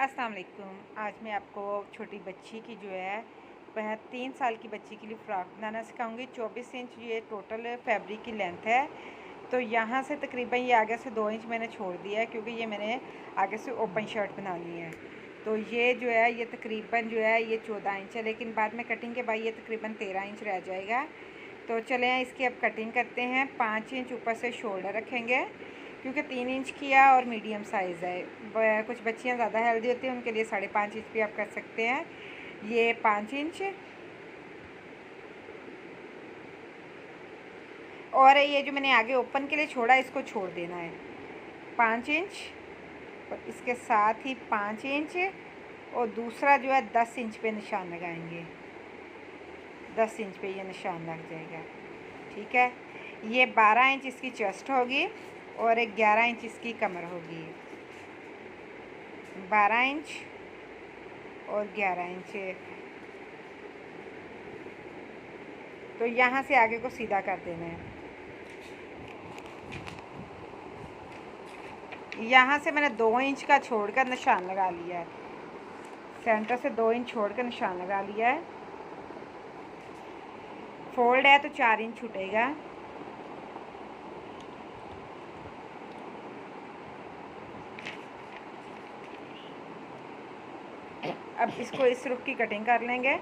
अस्सलाम वालेकुम। आज मैं आपको छोटी बच्ची की जो है वह 3 साल की बच्ची के लिए फ़्रॉक बनाना सिखाऊंगी। 24 इंच ये टोटल फैब्रिक की लेंथ है। तो यहाँ से तकरीबन ये आगे से 2 इंच मैंने छोड़ दिया है क्योंकि ये मैंने आगे से ओपन शर्ट बनानी है। तो ये जो है ये तकरीबन जो है ये 14 इंच है, लेकिन बाद में कटिंग के बाद ये तकरीबन 13 इंच रह जाएगा। तो चलें इसकी अब कटिंग करते हैं। 5 इंच ऊपर से शोल्डर रखेंगे क्योंकि 3 इंच किया और मीडियम साइज़ है। कुछ बच्चियाँ ज़्यादा हेल्दी होती हैं, उनके लिए 5.5 इंच भी आप कर सकते हैं। ये 5 इंच और ये जो मैंने आगे ओपन के लिए छोड़ा इसको छोड़ देना है 5 इंच, और इसके साथ ही 5 इंच और दूसरा जो है 10 इंच पे निशान लगाएंगे। 10 इंच पे ये निशान लग जाएगा, ठीक है। ये 12 इंच इसकी चेस्ट होगी और 11 इंच इसकी कमर होगी। 12 इंच और 11 इंच। तो यहाँ से आगे को सीधा कर देना है। यहाँ से मैंने 2 इंच का छोड़कर निशान लगा लिया है। सेंटर से 2 इंच छोड़कर निशान लगा लिया है। फोल्ड है तो 4 इंच छूटेगा। अब इसको इस रुख की कटिंग कर लेंगे।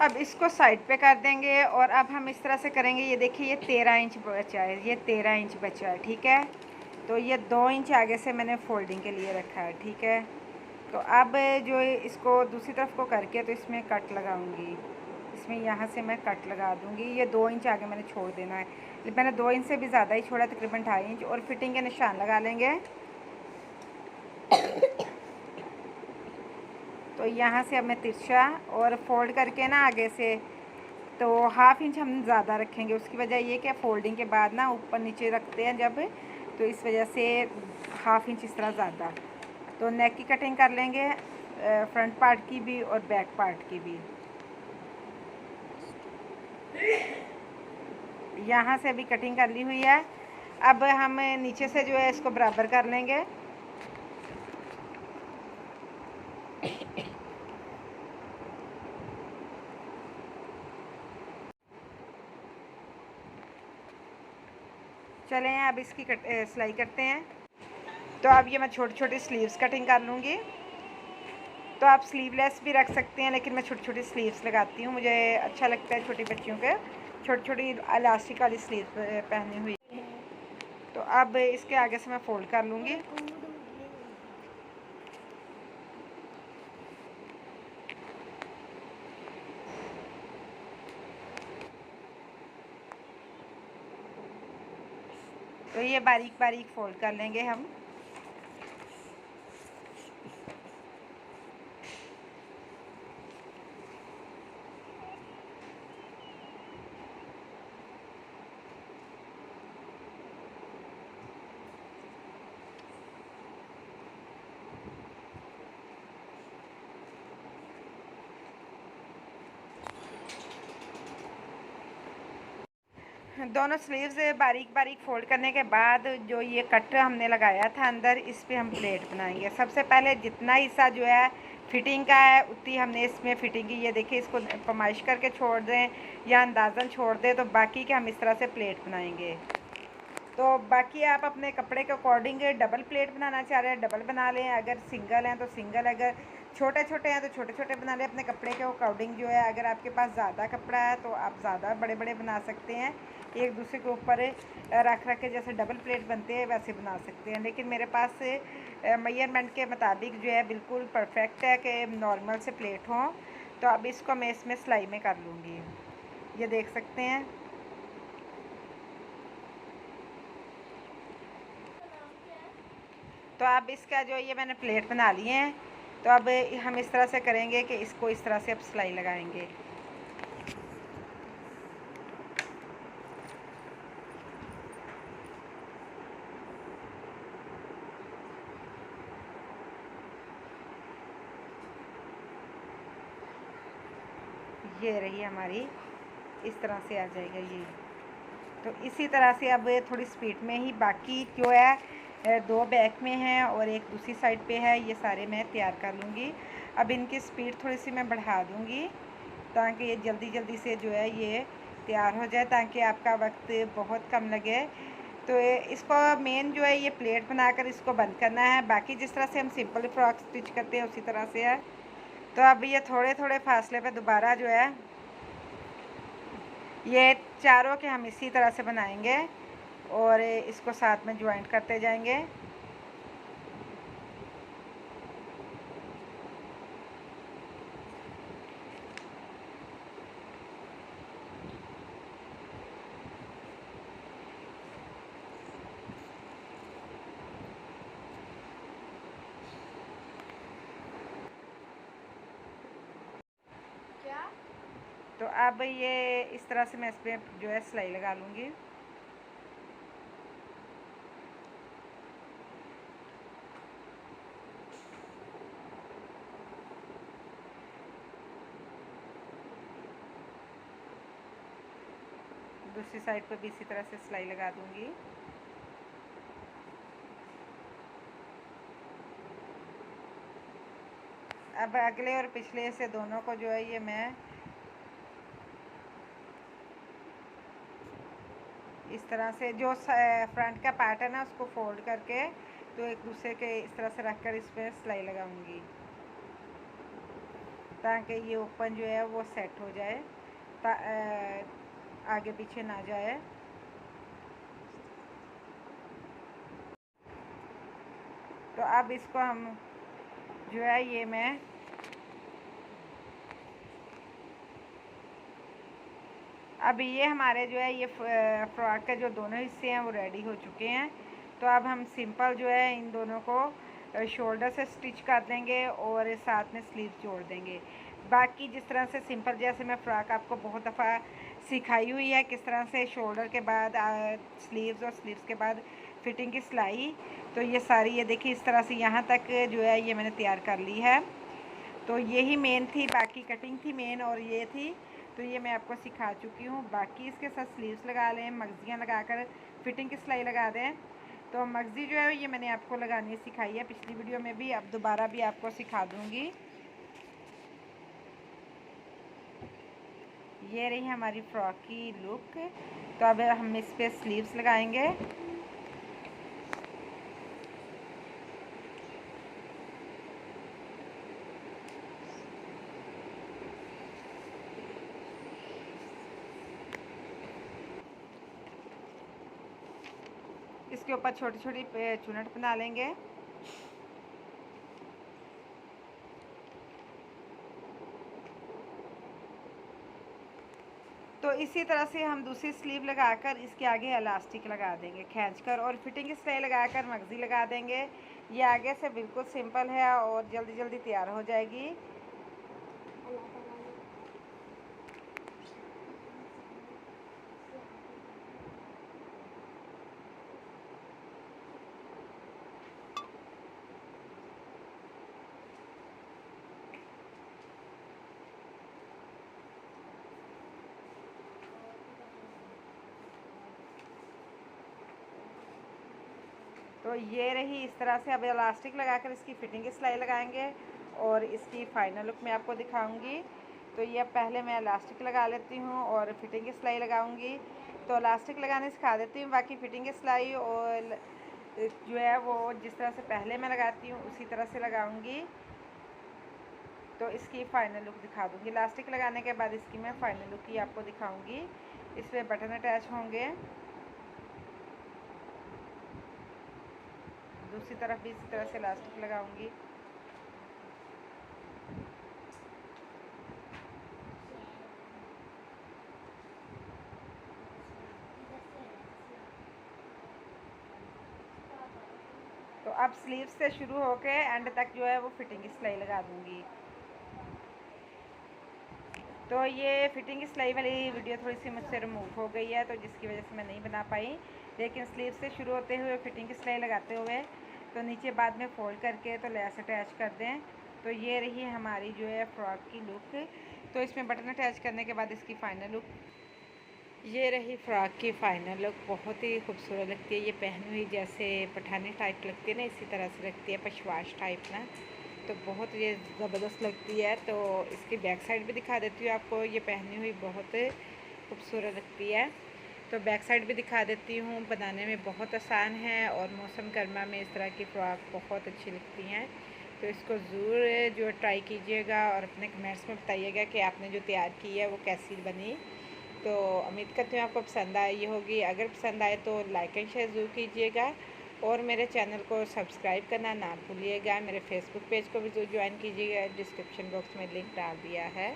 अब इसको साइड पे कर देंगे और अब हम इस तरह से करेंगे। ये देखिए ये 13 इंच बचा है, ये 13 इंच बचा है, ठीक है। तो ये 2 इंच आगे से मैंने फोल्डिंग के लिए रखा है, ठीक है। तो अब जो इसको दूसरी तरफ को करके तो इसमें कट लगाऊंगी। इसमें यहाँ से मैं कट लगा दूंगी। ये 2 इंच आगे मैंने छोड़ देना है। मैंने 2 इंच से भी ज़्यादा ही छोड़ा, तकरीबन 2.5 इंच, और फिटिंग के निशान लगा लेंगे। तो यहाँ से अब मैं तिरछा और फोल्ड करके ना आगे से तो 1/2 इंच हम ज़्यादा रखेंगे। उसकी वजह ये कि फोल्डिंग के बाद ना ऊपर नीचे रखते हैं जब, तो इस वजह से 1/2 इंच इस तरह ज़्यादा। तो नेक की कटिंग कर लेंगे, फ्रंट पार्ट की भी और बैक पार्ट की भी। यहाँ से भी कटिंग कर ली हुई है। अब हम नीचे से जो है इसको बराबर कर लेंगे। चलें अब इसकी सिलाई करते हैं। तो अब ये मैं छोटी छोटी स्लीव्स कटिंग कर लूँगी। तो आप स्लीवलेस भी रख सकते हैं, लेकिन मैं छोटी छोटी स्लीव्स लगाती हूँ। मुझे अच्छा लगता है छोटी बच्चियों के छोटी छोटी इलास्टिक वाली स्लीव्स पहनी हुई। तो अब इसके आगे से मैं फोल्ड कर लूँगी। तो ये बारीक बारीक फोल्ड कर लेंगे हम। दोनों स्लीव्स बारीक बारीक फोल्ड करने के बाद जो ये कट हमने लगाया था अंदर, इस पे हम प्लेट बनाएंगे। सबसे पहले जितना हिस्सा जो है फिटिंग का है उतनी हमने इसमें फिटिंग की। ये देखिए इसको फरमाइश करके छोड़ दें या अंदाज़न छोड़ दें, तो बाकी के हम इस तरह से प्लेट बनाएंगे। तो बाकी आप अपने कपड़े के अकॉर्डिंग डबल प्लेट बनाना चाह रहे हैं डबल बना लें, अगर सिंगल हैं तो सिंगल, अगर छोटे छोटे हैं तो छोटे छोटे बना लें अपने कपड़े के अकॉर्डिंग जो है। अगर आपके पास ज़्यादा कपड़ा है तो आप ज़्यादा बड़े बड़े बना सकते हैं, एक दूसरे के ऊपर रख रख के जैसे डबल प्लेट बनते हैं वैसे बना सकते हैं। लेकिन मेरे पास मेजरमेंट के मुताबिक जो है बिल्कुल परफेक्ट है कि नॉर्मल से प्लेट हों। तो अब इसको मैं इसमें सिलाई में कर लूँगी, ये देख सकते हैं। तो अब इसका जो ये मैंने प्लेट बना लिए हैं। तो अब हम इस तरह से करेंगे कि इसको इस तरह से अब सिलाई लगाएंगे। ये रही हमारी, इस तरह से आ जाएगा ये। तो इसी तरह से अब थोड़ी स्पीड में ही बाकी जो है 2 बैक में है और एक दूसरी साइड पे है, ये सारे मैं तैयार कर लूँगी। अब इनकी स्पीड थोड़ी सी मैं बढ़ा दूँगी ताकि ये जल्दी जल्दी से जो है ये तैयार हो जाए, ताकि आपका वक्त बहुत कम लगे। तो इसको मेन जो है ये प्लेट बनाकर इसको बंद करना है। बाकी जिस तरह से हम सिंपल फ्रॉक स्टिच करते हैं उसी तरह से है। तो अब ये थोड़े थोड़े फासले पे दोबारा जो है ये चारों के हम इसी तरह से बनाएंगे और इसको साथ में ज्वाइंट करते जाएंगे। तो अब ये इस तरह से मैं इस पर जो है सिलाई लगा लूँगी। दूसरी साइड पर भी इसी तरह से सिलाई लगा दूँगी। अब अगले और पिछले से दोनों को जो है ये मैं इस तरह से जो फ्रंट का पार्ट है ना उसको फोल्ड करके तो एक दूसरे के इस तरह से रख कर इस पर सिलाई लगाऊंगी ताकि ये ओपन जो है वो सेट हो जाए, आगे पीछे ना जाए। तो अब इसको हम जो है ये मैं अब ये हमारे जो है ये फ्रॉक के जो दोनों हिस्से हैं वो रेडी हो चुके हैं। तो अब हम सिंपल जो है इन दोनों को शोल्डर से स्टिच कर देंगे और साथ में स्लीव जोड़ देंगे। बाकी जिस तरह से सिंपल जैसे मैं फ़्रॉक आपको बहुत दफ़ा सिखाई हुई है किस तरह से शोल्डर के बाद स्लीव्स और स्लीव्स के बाद फिटिंग की सिलाई, तो ये सारी ये देखिए इस तरह से यहाँ तक जो है ये मैंने तैयार कर ली है। तो यही मेन थी, बाकी कटिंग थी मेन और ये थी, तो ये मैं आपको सिखा चुकी हूँ। बाकी इसके साथ स्लीव्स लगा लें, मगजियाँ लगाकर फिटिंग की सिलाई लगा दें। तो मगजी जो है ये मैंने आपको लगानी सिखाई है पिछली वीडियो में भी, अब दोबारा भी आपको सिखा दूँगी। ये रही हमारी फ्रॉक की लुक। तो अब हम इस पर स्लीव्स लगाएंगे। इसके ऊपर छोटी छोटी चुनट बना लेंगे। तो इसी तरह से हम दूसरी स्लीव लगाकर इसके आगे इलास्टिक लगा देंगे खींचकर और फिटिंग की सिलाई लगाकर मगजी लगा देंगे। ये आगे से बिल्कुल सिंपल है और जल्दी जल्दी तैयार हो जाएगी। तो ये रही इस तरह से। अब इलास्टिक लगाकर इसकी फिटिंग की सिलाई लगाएंगे और इसकी फाइनल लुक मैं आपको दिखाऊंगी। तो ये अब पहले मैं इलास्टिक लगा लेती हूँ और फिटिंग की सिलाई लगाऊंगी। तो इलास्टिक लगाने सिखा देती हूँ, बाकी फिटिंग की सिलाई और जो है वो जिस तरह से पहले मैं लगाती हूँ उसी तरह से लगाऊंगी। तो इसकी फ़ाइनल लुक दिखा दूँगी। इलास्टिक लगाने के बाद इसकी मैं फ़ाइनल लुक ही आपको दिखाऊँगी। इस पर बटन अटैच होंगे। दूसरी तरफ भी इसी तरह से इलास्टिक लगाऊंगी। तो अब स्लीव से शुरू होके एंड तक जो है वो फिटिंग की सिलाई लगा दूंगी। तो ये फिटिंग की सिलाई वाली वीडियो थोड़ी सी मुझसे रिमूव हो गई है, तो जिसकी वजह से मैं नहीं बना पाई। लेकिन स्लीव से शुरू होते हुए फिटिंग की सिलाई लगाते हुए तो नीचे बाद में फोल्ड करके तो लेस अटैच कर दें। तो ये रही हमारी जो है फ्रॉक की लुक। तो इसमें बटन अटैच करने के बाद इसकी फ़ाइनल लुक ये रही फ़्रॉक की फ़ाइनल लुक। बहुत ही खूबसूरत लगती है। ये पहनी हुई जैसे पठानी टाइप लगती है ना, इसी तरह से लगती है, पशवाश टाइप ना, तो बहुत ये ज़बरदस्त लगती है। तो इसकी बैक साइड भी दिखा देती हूँ आपको। ये पहनी हुई बहुत खूबसूरत लगती है। तो बैक साइड भी दिखा देती हूँ। बनाने में बहुत आसान है और मौसम गर्मा में इस तरह की फ़्रॉक बहुत अच्छी लगती हैं। तो इसको ज़रूर जो ट्राई कीजिएगा और अपने कमेंट्स में बताइएगा कि आपने जो तैयार की है वो कैसी बनी। तो उम्मीद करती हूँ आपको पसंद आई होगी। अगर पसंद आए तो लाइक एंड शेयर ज़रूर कीजिएगा और मेरे चैनल को सब्सक्राइब करना ना भूलिएगा। मेरे फेसबुक पेज को भी ज़रूर ज्वाइन कीजिएगा, डिस्क्रिप्शन बॉक्स में लिंक डाल दिया है।